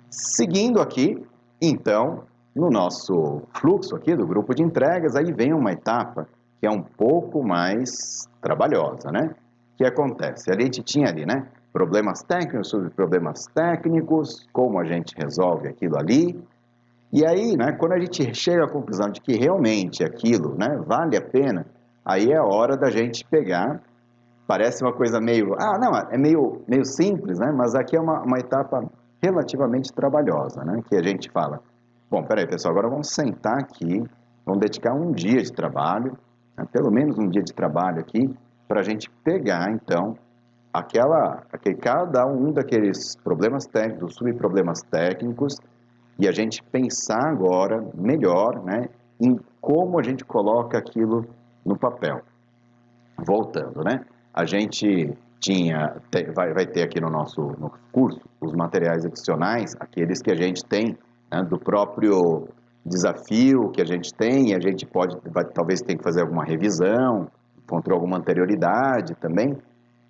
Seguindo aqui, então, no nosso fluxo aqui do grupo de entregas, aí vem uma etapa que é um pouco mais trabalhosa, né? O que acontece? A gente tinha ali, né? Problemas técnicos sobre problemas técnicos, como a gente resolve aquilo ali. E aí, né, quando a gente chega à conclusão de que realmente aquilo, né, vale a pena, aí é a hora da gente pegar. Parece uma coisa meio, não, é meio simples, né? Mas aqui é uma etapa relativamente trabalhosa, né? Que a gente fala, bom, peraí, pessoal, agora vamos sentar aqui, vamos dedicar um dia de trabalho, né? Pelo menos um dia de trabalho aqui, para a gente pegar, então, cada um daqueles problemas técnicos, subproblemas técnicos, e a gente pensar agora melhor, né? Em como a gente coloca aquilo no papel. Voltando, né? A gente vai ter aqui no curso os materiais adicionais, aqueles que a gente tem, né, do próprio desafio que a gente tem, e a gente talvez tenha que fazer alguma revisão, encontrou alguma anterioridade também,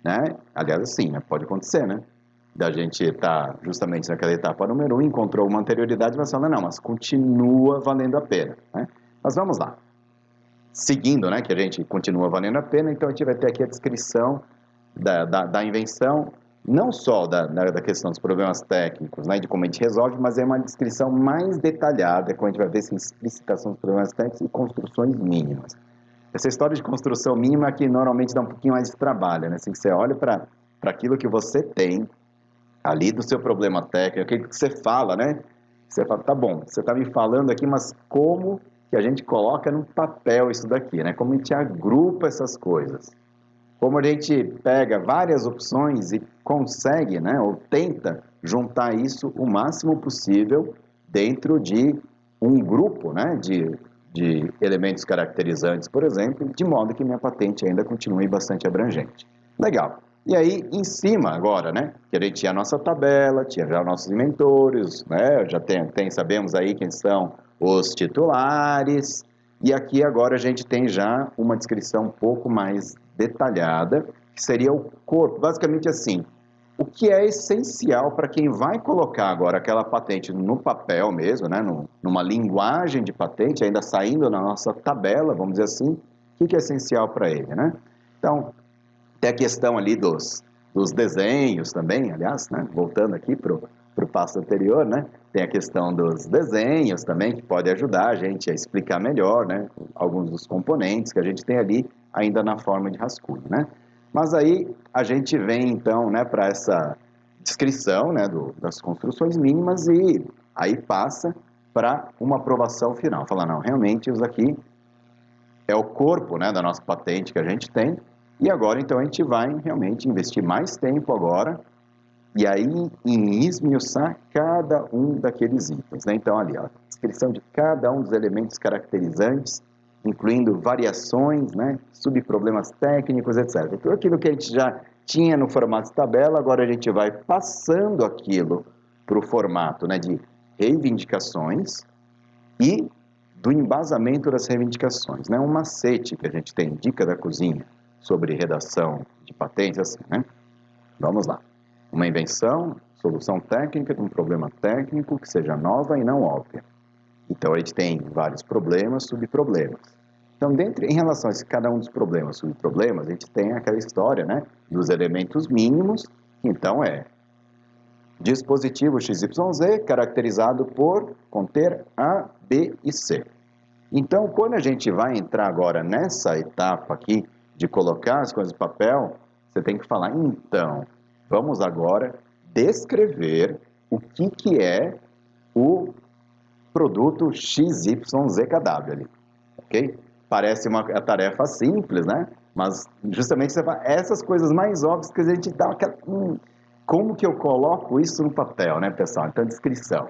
né? Aliás, assim, né, pode acontecer, né? Da gente estar justamente naquela etapa número 1, encontrou uma anterioridade, mas fala, não, mas continua valendo a pena, né? Mas vamos lá. Seguindo, né, que a gente continua valendo a pena, então a gente vai ter aqui a descrição da invenção, não só da questão dos problemas técnicos, né, de como a gente resolve, mas é uma descrição mais detalhada, quando a gente vai ver assim, explicitação dos problemas técnicos e construções mínimas. Essa história de construção mínima que normalmente dá um pouquinho mais de trabalho, né, assim, que você olha para aquilo que você tem ali do seu problema técnico, aquilo que você fala, né, você fala, tá bom, você está me falando aqui, mas como que a gente coloca no papel isso daqui, né? Como a gente agrupa essas coisas. Como a gente pega várias opções e consegue, né, ou tenta juntar isso o máximo possível dentro de um grupo, né, de elementos caracterizantes, por exemplo, de modo que minha patente ainda continue bastante abrangente. Legal. E aí, em cima agora, né, que a gente tinha a nossa tabela, tinha já nossos inventores, né, já sabemos aí quem são os titulares, e aqui agora a gente tem já uma descrição um pouco mais detalhada, que seria o corpo, basicamente assim, o que é essencial para quem vai colocar agora aquela patente no papel mesmo, né, numa linguagem de patente, ainda saindo na nossa tabela, vamos dizer assim, o que é essencial para ele, né? Então, tem a questão ali dos desenhos também, aliás, né, voltando aqui para o passo anterior, né, tem a questão dos desenhos também, que pode ajudar a gente a explicar melhor, né, alguns dos componentes que a gente tem ali ainda na forma de rascunho, né. Mas aí a gente vem então, né, para essa descrição, né, das construções mínimas e aí passa para uma aprovação final. Fala, não, realmente isso aqui é o corpo, né, da nossa patente que a gente tem, e agora então a gente vai realmente investir mais tempo agora, e aí em esmiuçar cada um daqueles itens, né? Então ali, ó, descrição de cada um dos elementos caracterizantes, incluindo variações, né, subproblemas técnicos, etc. Tudo aquilo que a gente já tinha no formato de tabela, agora a gente vai passando aquilo para o formato, né, de reivindicações e do embasamento das reivindicações, né? Um macete que a gente tem, dica da cozinha, sobre redação de patentes, assim, né? Vamos lá. Uma invenção, solução técnica de um problema técnico que seja nova e não óbvia. Então, a gente tem vários problemas, subproblemas. Então, em relação a cada um dos problemas, subproblemas, a gente tem aquela história, né, dos elementos mínimos, que então é dispositivo XYZ caracterizado por conter A, B e C. Então, quando a gente vai entrar agora nessa etapa aqui de colocar as coisas no papel, você tem que falar, então, vamos agora descrever o que é o produto XYZKW ali, ok? Parece uma tarefa simples, né? Mas justamente você fala, essas coisas mais óbvias que a gente dá aquela... como que eu coloco isso no papel, né, pessoal? Então, descrição.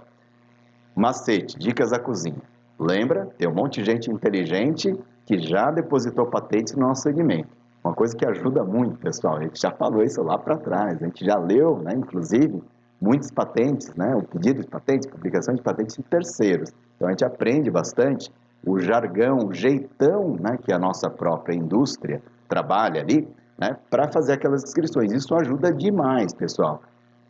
Macete, dicas da cozinha. Lembra? Tem um monte de gente inteligente que já depositou patentes no nosso segmento. Uma coisa que ajuda muito, pessoal. A gente já falou isso lá para trás. A gente já leu, né, inclusive, muitas patentes, né, o pedido de patentes, publicação de patentes de terceiros. Então, a gente aprende bastante o jargão, o jeitão, né, que a nossa própria indústria trabalha ali, né, para fazer aquelas descrições. Isso ajuda demais, pessoal.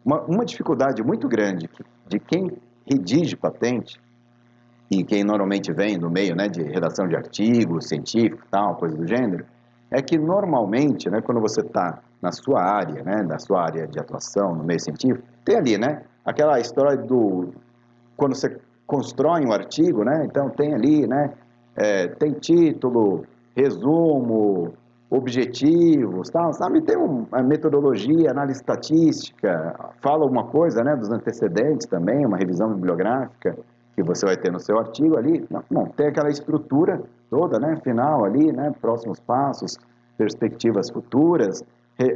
Uma dificuldade muito grande de quem redige patente, e quem normalmente vem do meio, né, de redação de artigos científicos, tal, coisa do gênero, é que normalmente, né, quando você está na sua área, né, na sua área de atuação, no meio científico, tem ali, né, aquela história do, quando você constrói um artigo, né, então tem ali, né, tem título, resumo, objetivos, tal, sabe, tem uma metodologia, análise estatística, fala alguma coisa, né, dos antecedentes também, uma revisão bibliográfica, que você vai ter no seu artigo ali, não, tem aquela estrutura toda, né, final ali, né, próximos passos, perspectivas futuras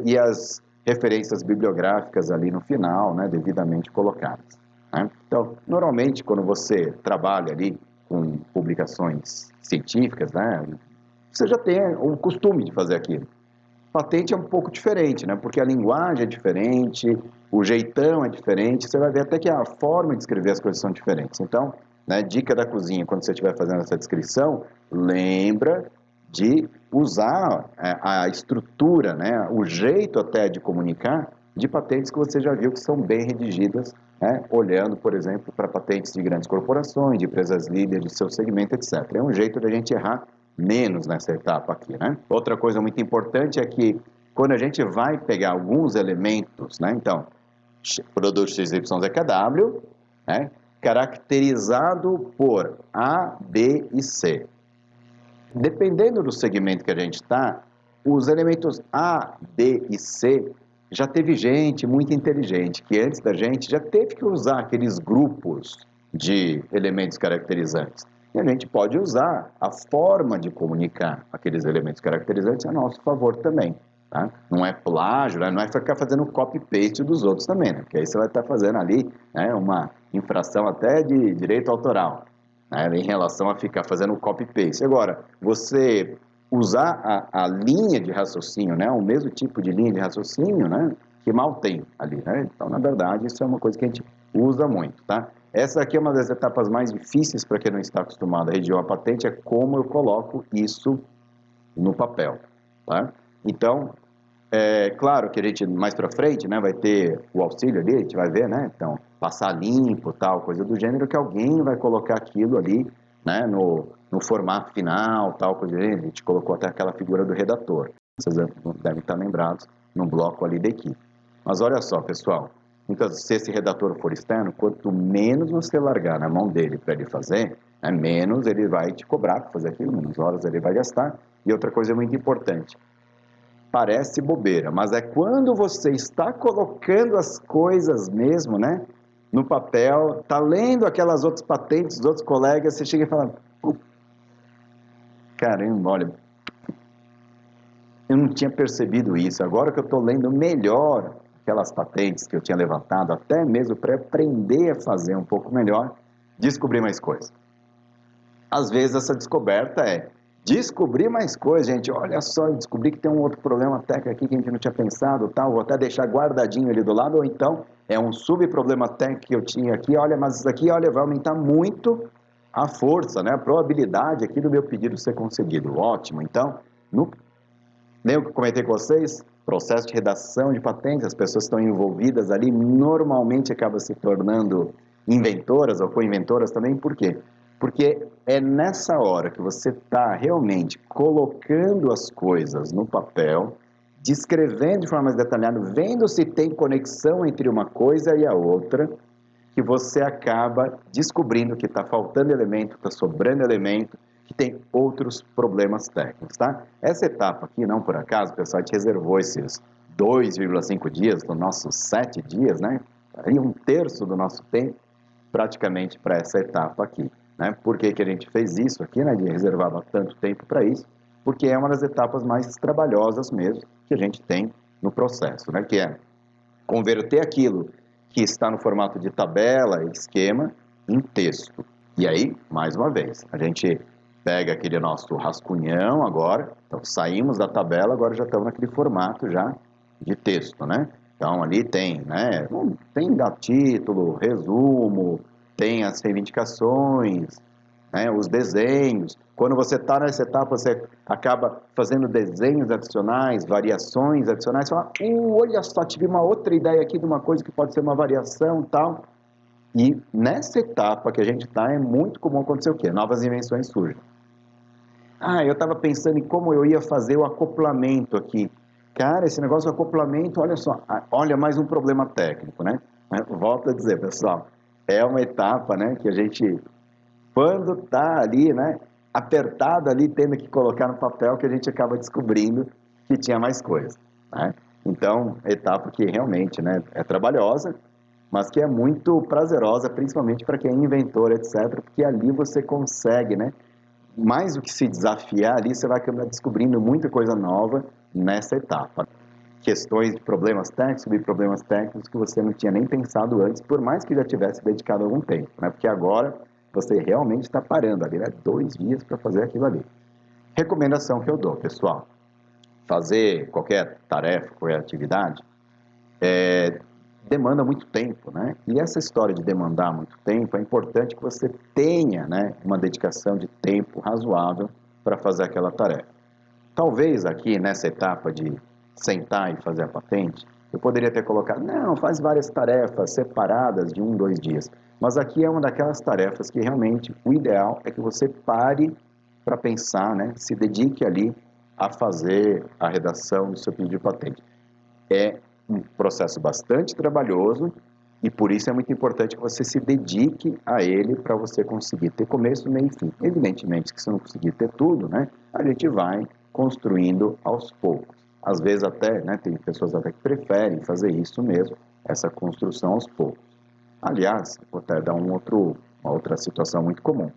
e as referências bibliográficas ali no final, né, devidamente colocadas, né? Então, normalmente, quando você trabalha ali com publicações científicas, né, você já tem o costume de fazer aquilo. Patente é um pouco diferente, né? Porque a linguagem é diferente, o jeitão é diferente, você vai ver até que a forma de escrever as coisas são diferentes. Então, né, dica da cozinha, quando você estiver fazendo essa descrição, lembra de usar a estrutura, né, o jeito até de comunicar de patentes que você já viu que são bem redigidas, né, olhando, por exemplo, para patentes de grandes corporações, de empresas líderes de seu segmento, etc. É um jeito da gente errar menos nessa etapa aqui, né? Outra coisa muito importante é que quando a gente vai pegar alguns elementos, né? Então, produto XYZKW, né? Caracterizado por A, B e C. Dependendo do segmento que a gente está, os elementos A, B e C já teve gente muito inteligente que antes da gente já teve que usar aqueles grupos de elementos caracterizantes. E a gente pode usar a forma de comunicar aqueles elementos caracterizantes a nosso favor também. Tá? Não é plágio, né? Não é ficar fazendo copy-paste dos outros também, né? Porque aí você vai estar fazendo ali, né, uma infração até de direito autoral, né, em relação a ficar fazendo copy-paste. Agora, você usar a linha de raciocínio, né, o mesmo tipo de linha de raciocínio, né, que mal tem ali, né? Então, na verdade, isso é uma coisa que a gente usa muito, tá? Essa aqui é uma das etapas mais difíceis para quem não está acostumado a redigir uma patente, é como eu coloco isso no papel, tá? Então, é claro que a gente, mais para frente, né, vai ter o auxílio ali, a gente vai ver, né, então, passar limpo, tal, coisa do gênero, que alguém vai colocar aquilo ali, né, no formato final, tal, coisa do gênero, a gente colocou até aquela figura do redator, vocês devem estar lembrados, no bloco ali da equipe. Mas olha só, pessoal, se esse redator for externo, quanto menos você largar na mão dele para ele fazer, né, menos ele vai te cobrar para fazer aquilo, menos horas ele vai gastar. E outra coisa muito importante, parece bobeira, mas é quando você está colocando as coisas mesmo, né, no papel, tá lendo aquelas outras patentes dos outros colegas, você chega e fala, caramba, olha, eu não tinha percebido isso, agora que eu estou lendo melhor aquelas patentes que eu tinha levantado, até mesmo para aprender a fazer um pouco melhor, descobrir mais coisas. Às vezes essa descoberta é descobrir mais coisas, gente, olha só, eu descobri que tem um outro problema técnico aqui que a gente não tinha pensado, tal, vou até deixar guardadinho ali do lado, ou então é um subproblema técnico que eu tinha aqui, olha, mas isso aqui, olha, vai aumentar muito a força, né, a probabilidade aqui do meu pedido ser conseguido. Ótimo, então, lembra que eu comentei com vocês? Processo de redação de patentes, as pessoas estão envolvidas ali, normalmente acabam se tornando inventoras ou co-inventoras também, por quê? Porque é nessa hora que você está realmente colocando as coisas no papel, descrevendo de forma mais detalhada, vendo se tem conexão entre uma coisa e a outra, que você acaba descobrindo que está faltando elemento, está sobrando elemento, que tem outros problemas técnicos, tá? Essa etapa aqui, não por acaso, o pessoal te reservou esses 2,5 dias dos nossos 7 dias, né? Aí um terço do nosso tempo praticamente para essa etapa aqui, né? Por que que a gente fez isso aqui, né? De reservava tanto tempo para isso? Porque é uma das etapas mais trabalhosas mesmo que a gente tem no processo, né? Que é converter aquilo que está no formato de tabela, esquema, em texto. E aí, mais uma vez, a gente pega aquele nosso rascunhão agora, então saímos da tabela, agora já estamos naquele formato já de texto, né? Então ali tem, né, tem da título, resumo, tem as reivindicações, né? Os desenhos. Quando você está nessa etapa, você acaba fazendo desenhos adicionais, variações adicionais. Você fala, olha só, tive uma outra ideia aqui de uma coisa que pode ser uma variação, tal. E nessa etapa que a gente está, é muito comum acontecer o quê? Novas invenções surgem. Eu estava pensando em como eu ia fazer o acoplamento aqui. Cara, esse negócio de acoplamento, olha só, olha mais um problema técnico, né? Volto a dizer, pessoal, é uma etapa, né, que a gente, quando está ali, né, apertado ali, tendo que colocar no papel, que a gente acaba descobrindo que tinha mais coisa, né? Então, etapa que realmente, né, é trabalhosa, mas que é muito prazerosa, principalmente para quem é inventor, etc., porque ali você consegue, né, mais do que se desafiar ali, você vai acabar descobrindo muita coisa nova nessa etapa. Questões de problemas técnicos, subproblemas técnicos que você não tinha nem pensado antes, por mais que já tivesse dedicado algum tempo, né? Porque agora você realmente está parando ali, né? 2 dias para fazer aquilo ali. Recomendação que eu dou, pessoal: fazer qualquer tarefa, qualquer atividade, demanda muito tempo, né? E essa história de demandar muito tempo, é importante que você tenha, né, uma dedicação de tempo razoável para fazer aquela tarefa. Talvez aqui nessa etapa de sentar e fazer a patente, eu poderia ter colocado, não, faz várias tarefas separadas de 1, 2 dias. Mas aqui é uma daquelas tarefas que realmente o ideal é que você pare para pensar, né, se dedique ali a fazer a redação do seu pedido de patente. É um processo bastante trabalhoso e por isso é muito importante que você se dedique a ele para você conseguir ter começo, meio e fim. Evidentemente que se não conseguir ter tudo, né, a gente vai construindo aos poucos. Às vezes até, né, tem pessoas até que preferem fazer isso mesmo, essa construção aos poucos. Aliás, vou até dar uma outra situação muito comum.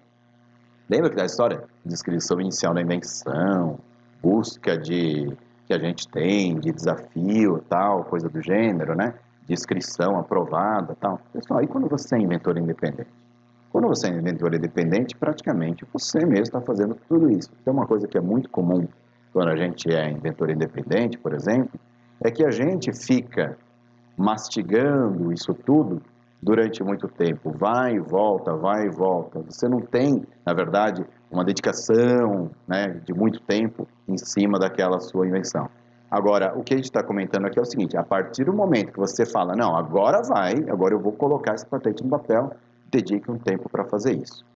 Lembra que da história? Descrição inicial da invenção, busca que a gente tem de desafio, tal, coisa do gênero, né? Descrição aprovada, tal. Pessoal, e quando você é inventor independente? Quando você é inventor independente, praticamente você mesmo está fazendo tudo isso. Então, uma coisa que é muito comum quando a gente é inventor independente, por exemplo, é que a gente fica mastigando isso tudo durante muito tempo, vai e volta, vai e volta. Você não tem, na verdade, uma dedicação, né, de muito tempo em cima daquela sua invenção. Agora, o que a gente está comentando aqui é o seguinte: a partir do momento que você fala, não, agora vai, agora eu vou colocar essa patente no papel, dedique um tempo para fazer isso.